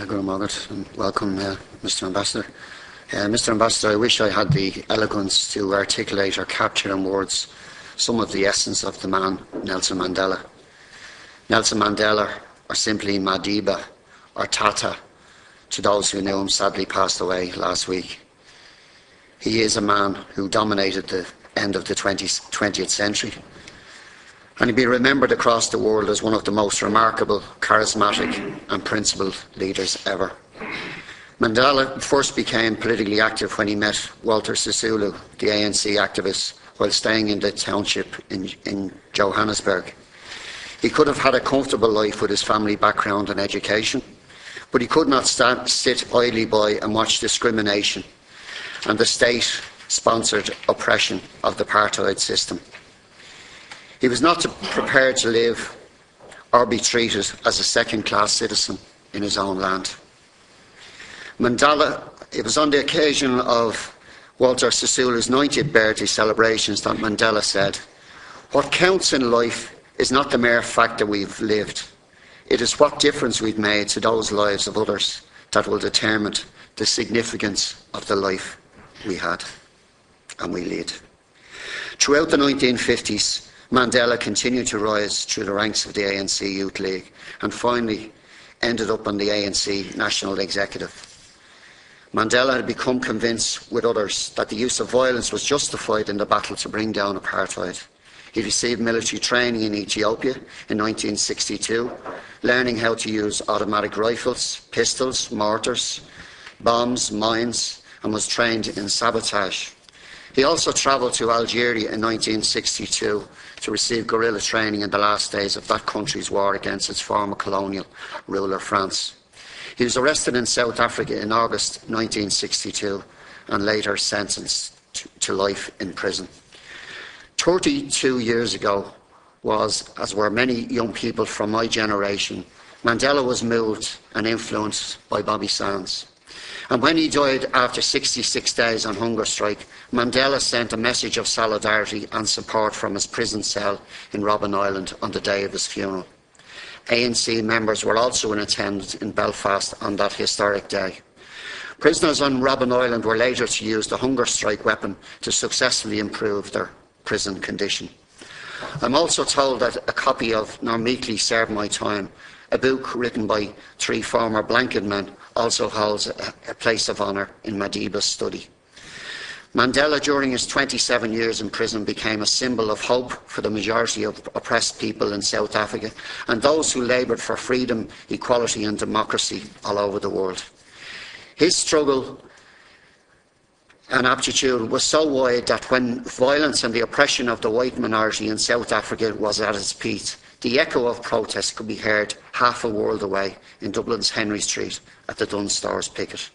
Good morning and welcome, Mr. Ambassador. Mr. Ambassador, I wish I had the eloquence to articulate or capture in words some of the essence of the man, Nelson Mandela. Nelson Mandela, or simply Madiba, or Tata, to those who knew him, sadly passed away last week. He is a man who dominated the end of the 20th century, and he'll be remembered across the world as one of the most remarkable, charismatic and principled leaders ever. Mandela first became politically active when he met Walter Sisulu, the ANC activist, while staying in the township in Johannesburg. He could have had a comfortable life with his family background and education, but he could not sit idly by and watch discrimination and the state-sponsored oppression of the apartheid system. He was not prepared to live or be treated as a second-class citizen in his own land. Mandela, it was on the occasion of Walter Sisulu's 90th birthday celebrations that Mandela said, "What counts in life is not the mere fact that we've lived. It is what difference we've made to those lives of others that will determine the significance of the life we had and we lead." Throughout the 1950s, Mandela continued to rise through the ranks of the ANC Youth League and finally ended up on the ANC National Executive. Mandela had become convinced with others that the use of violence was justified in the battle to bring down apartheid. He received military training in Ethiopia in 1962, learning how to use automatic rifles, pistols, mortars, bombs, mines, and was trained in sabotage. He also travelled to Algeria in 1962 to receive guerrilla training in the last days of that country's war against its former colonial ruler, France. He was arrested in South Africa in August 1962 and later sentenced to life in prison. 32 years ago as were many young people from my generation, Mandela was moved and influenced by Bobby Sands. And when he died after 66 days on hunger strike, Mandela sent a message of solidarity and support from his prison cell in Robben Island on the day of his funeral. ANC members were also in attendance in Belfast on that historic day. Prisoners on Robben Island were later to use the hunger strike weapon to successfully improve their prison condition. I'm also told that a copy of Nor Meekly Served My Time, a book written by 3 former blanket men, also holds a place of honour in Madiba's study. Mandela, during his 27 years in prison, became a symbol of hope for the majority of oppressed people in South Africa and those who laboured for freedom, equality and democracy all over the world. His struggle and aptitude was so wide that when violence and the oppression of the white minority in South Africa was at its peak, the echo of protest could be heard half a world away in Dublin's Henry Street at the Dunnes Stores picket.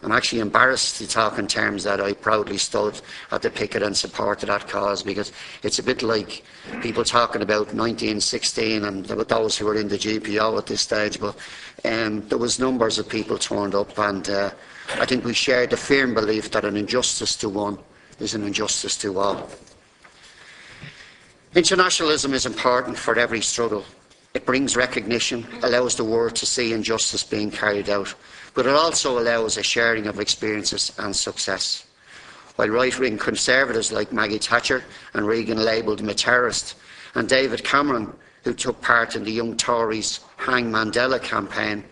I'm actually embarrassed to talk in terms that I proudly stood at the picket and supported that cause, because it's a bit like people talking about 1916 and those who were in the GPO at this stage, but there was numbers of people turned up, and I think we shared the firm belief that an injustice to one is an injustice to all. Internationalism is important for every struggle. It brings recognition, allows the world to see injustice being carried out, but it also allows a sharing of experiences and success. While right-wing conservatives like Maggie Thatcher and Reagan labelled him a terrorist, and David Cameron, who took part in the Young Tories' Hang Mandela campaign,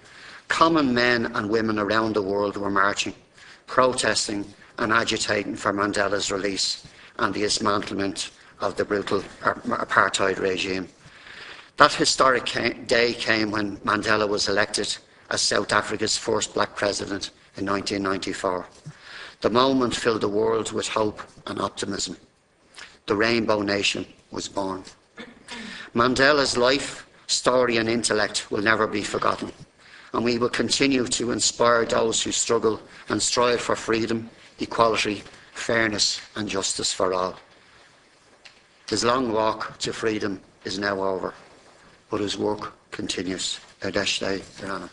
common men and women around the world were marching, protesting and agitating for Mandela's release and the dismantlement of the brutal apartheid regime. That historic day came when Mandela was elected as South Africa's first black president in 1994. The moment filled the world with hope and optimism. The Rainbow Nation was born. Mandela's life, story and intellect will never be forgotten, and we will continue to inspire those who struggle and strive for freedom, equality, fairness and justice for all. His long walk to freedom is now over, but his work continues. Ardèche Day, Your Honour.